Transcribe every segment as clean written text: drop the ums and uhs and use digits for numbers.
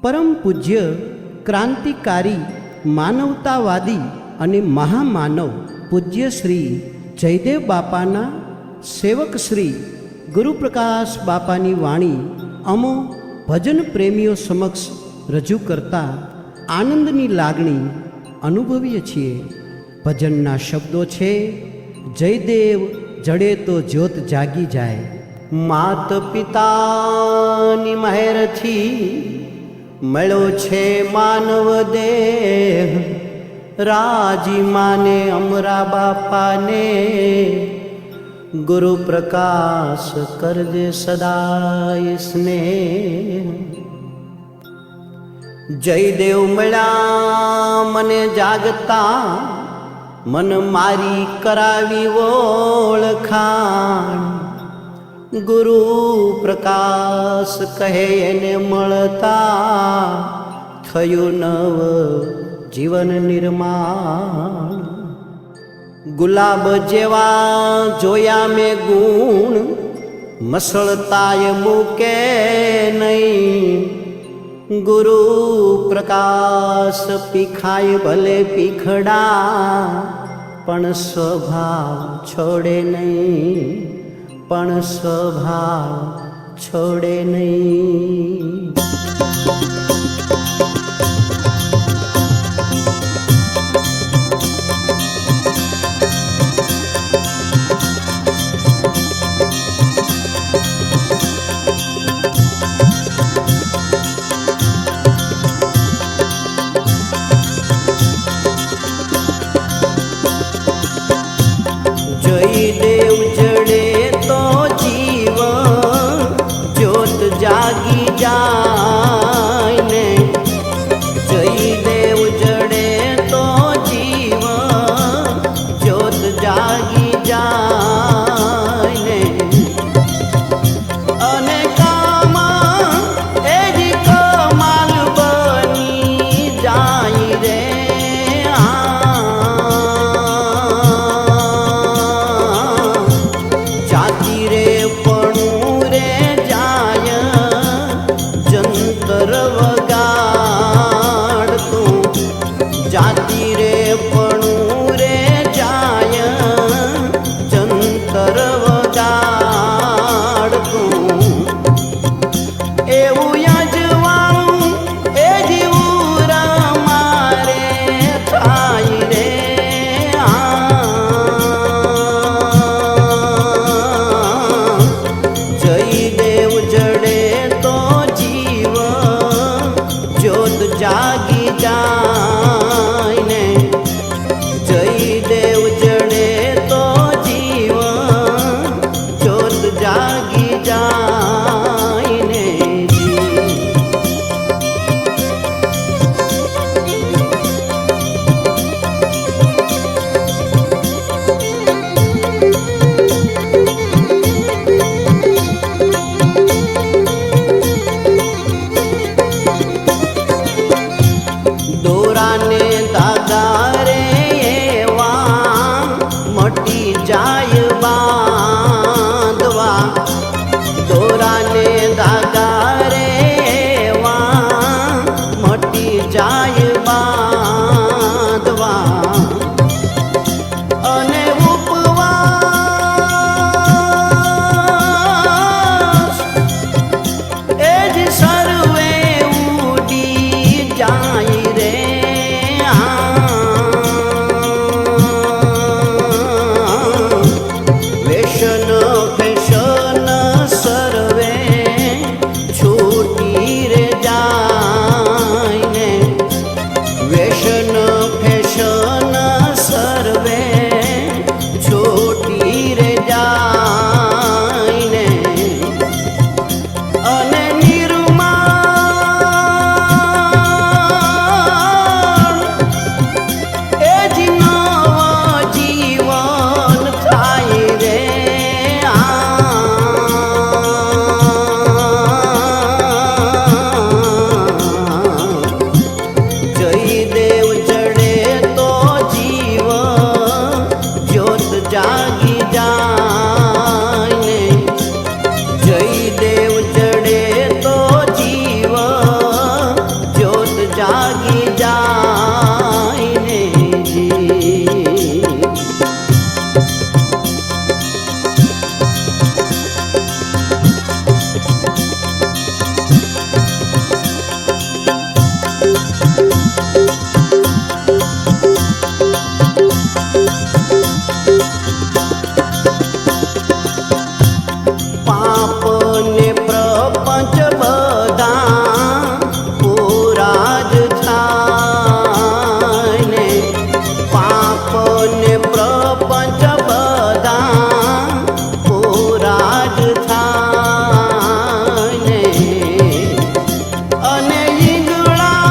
પરમ પૂજ્ય ક્રાંતિકારી માનવતાવાદી અને મહામાનવ પૂજ્ય શ્રી જયદેવ બાપાના સેવક શ્રી ગુરુપ્રકાશ બાપાની વાણી અમો ભજન પ્રેમીઓ સમક્ષ રજૂ કરતા આનંદની લાગણી અનુભવીએ છીએ. ભજનના શબ્દો છે: જયદેવ જડે તો જ્યોત જાગી જાય. માત પિતાની મહેરથી મળ્યો છે માનવ દેહ, રાજી માને અમરા બાપાને ગુરુ પ્રકાશ કરજે સદાય સ્નેહ. જયદેવ મળ્યા મને જાગતા, મન મારી કરાવી ઓળખાણ. ગુરુ પ્રકાશ કહે એને મળતા થયું નવ જીવન નિર્માણ. ગુલાબ જેવા જોયા મેં ગુણ, મસળતાય મૂકે નહીં. ગુરુ પ્રકાશ પીખાય ભલે પીખડા, પણ સ્વભાવ છોડે નહીં, પણ સ્વભાવ છોડે નહીં. જયદેવ જડે તો જીવન જ્યોત જાગી જાય ને. જયદેવ જડે તો જીવન જ્યોત જાગી જાય ને. અને કામા એ જ કમાલ બની જાય રે. પ્રપંચ બધા પૂરા જ થાય ને, પાપ ને પ્રપંચ બધા પૂરા જ થાય ને, અને ઈંગળા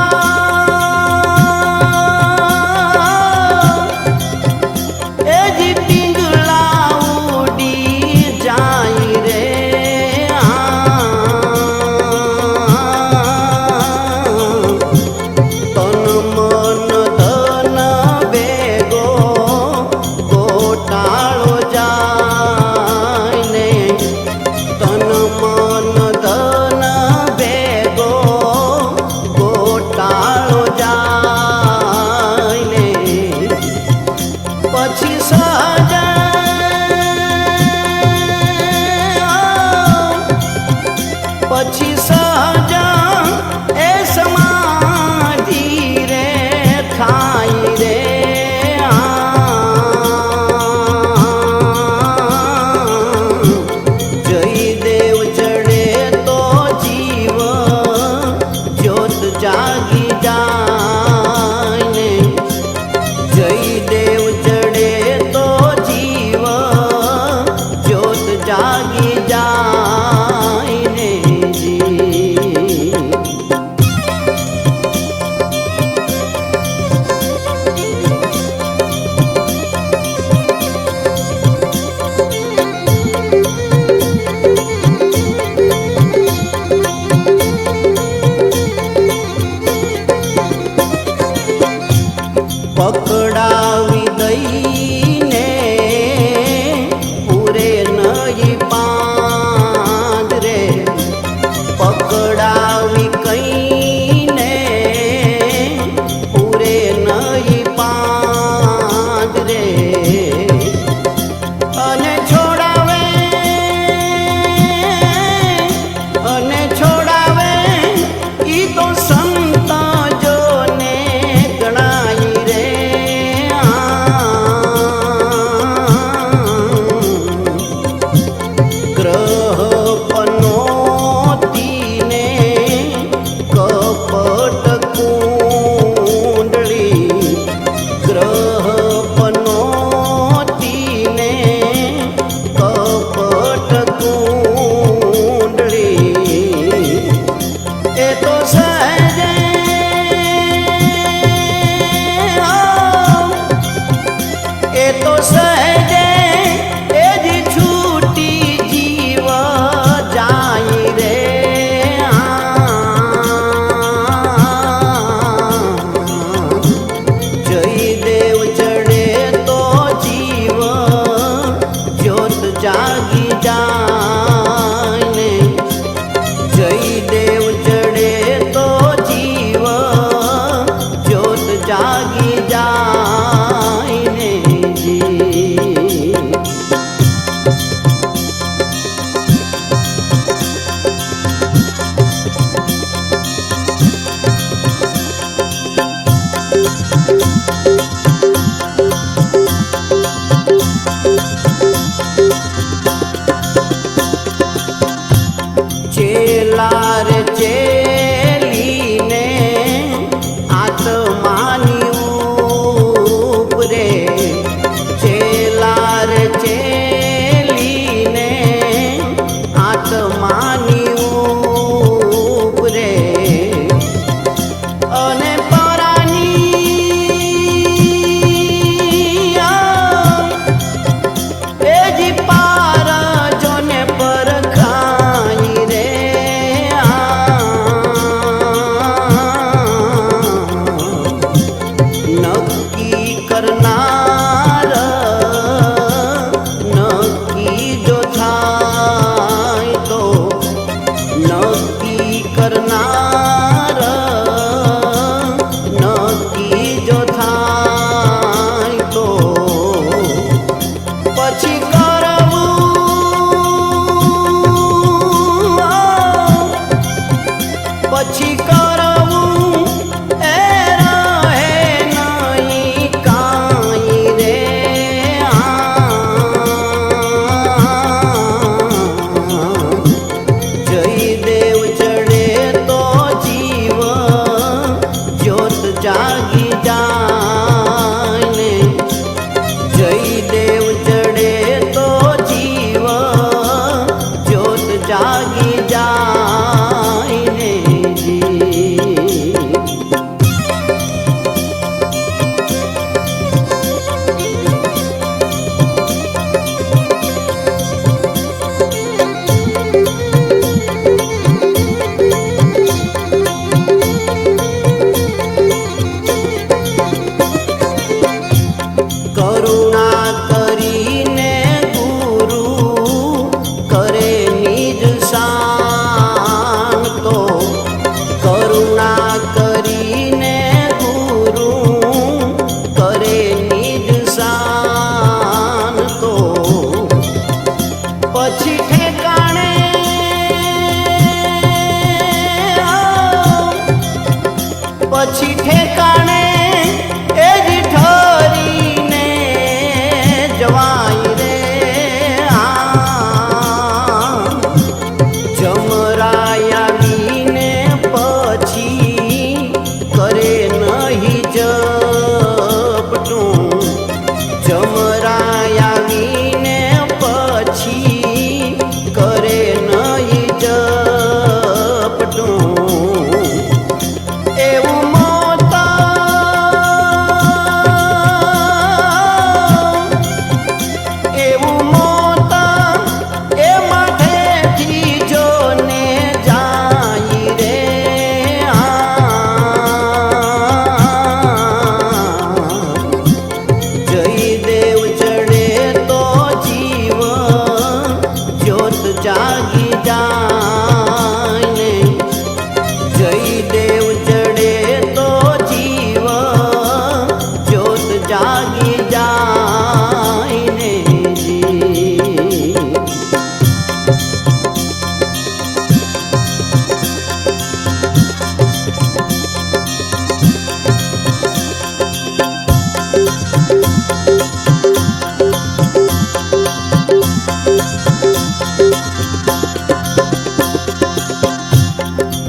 એ જ પિંગળા ઉડી જાય રે, તન મન ધન ભેગો ગોટાળો જાય ને, તન મન ધન ભેગો ગોટાળો જાય ને, પછી સહજા એ સમાધિ રે થાય રે, જયદેવ ચડે તો જીવ જ્યોત જાગી જાય ને, જયદેવ ચડે તો જીવ જ્યોત જાગી જાય ને જી. પકડાવી દઈને પૂરે નહીં પાંદ રે, પકડાવી કઈને પૂરે નહીં પાંદ રે, અને છોડાવે ઈ તો સંત જોને ગણાય રે, ગ્રહ પનોતીને કપટ કુંડળી, ગ્રહ પનોતીને કપટ કુંડળી, એ તો સહજે એ તો સહજે એ જ છૂટી જીવ જાય રે, જયદેવ ચડે તો જીવ જ્યોત જાગી જાય ને, જયદેવ ચડે તો જીવ જ્યોત જાગી જાય ને જી. ચેલા રે ચેલીને આત્માની ઉપરે, ચેલા રે ચેલીને આત્માની ઉપરે, અને પરાની એ જ પાર જોને પરખાય રે, નક્કી કરનાર નક્કી જો થાય તો, નક્કી કરનાર નક્કી જો થાય તો, પછી પછી કરવું એ રહે નહીં કાંઈ રે, જયદેવ પછી ઠેકાણે એ જ ઠરીને જવાય રે જમરાય આવીને પછી કરે નહીં જપટું જમરાય આવીને પછી કરે નહીં જપટું એવું મોતા એ માથેથી જોને જાય રે જયદેવ ચડે તો જીવ જ્યોત જાગી જાય ને જયદેવ ચડે તો જીવ જ્યોત જાગી જાય ને જી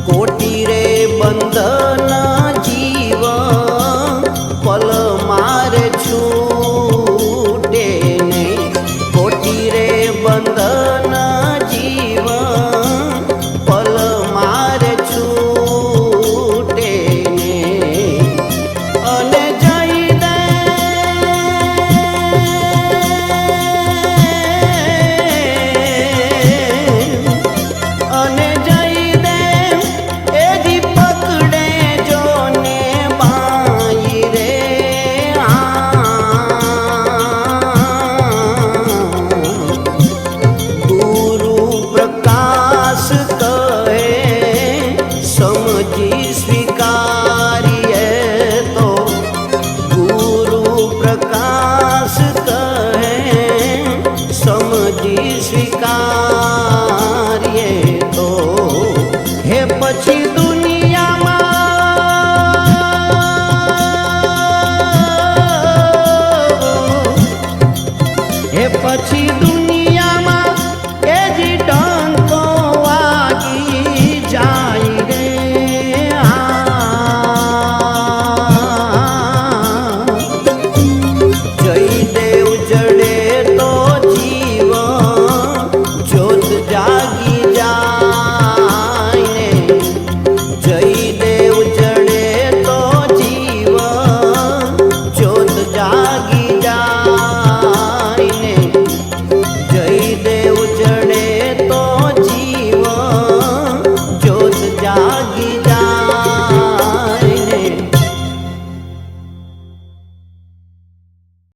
કોટી રે બંધન જીવ પલ મારે છૂટે ને કોટી રે બંધન જીવ પલ મારે છૂટે ને અને અને જયદેવ એ દીપકડે જોને બાઈ રે ગુરુ પ્રકાશ કહે સમજી સ્વીકારીએ તો ગુરુ પ્રકાશ કહે સમજી સ્વીકારીએ તો હે પછી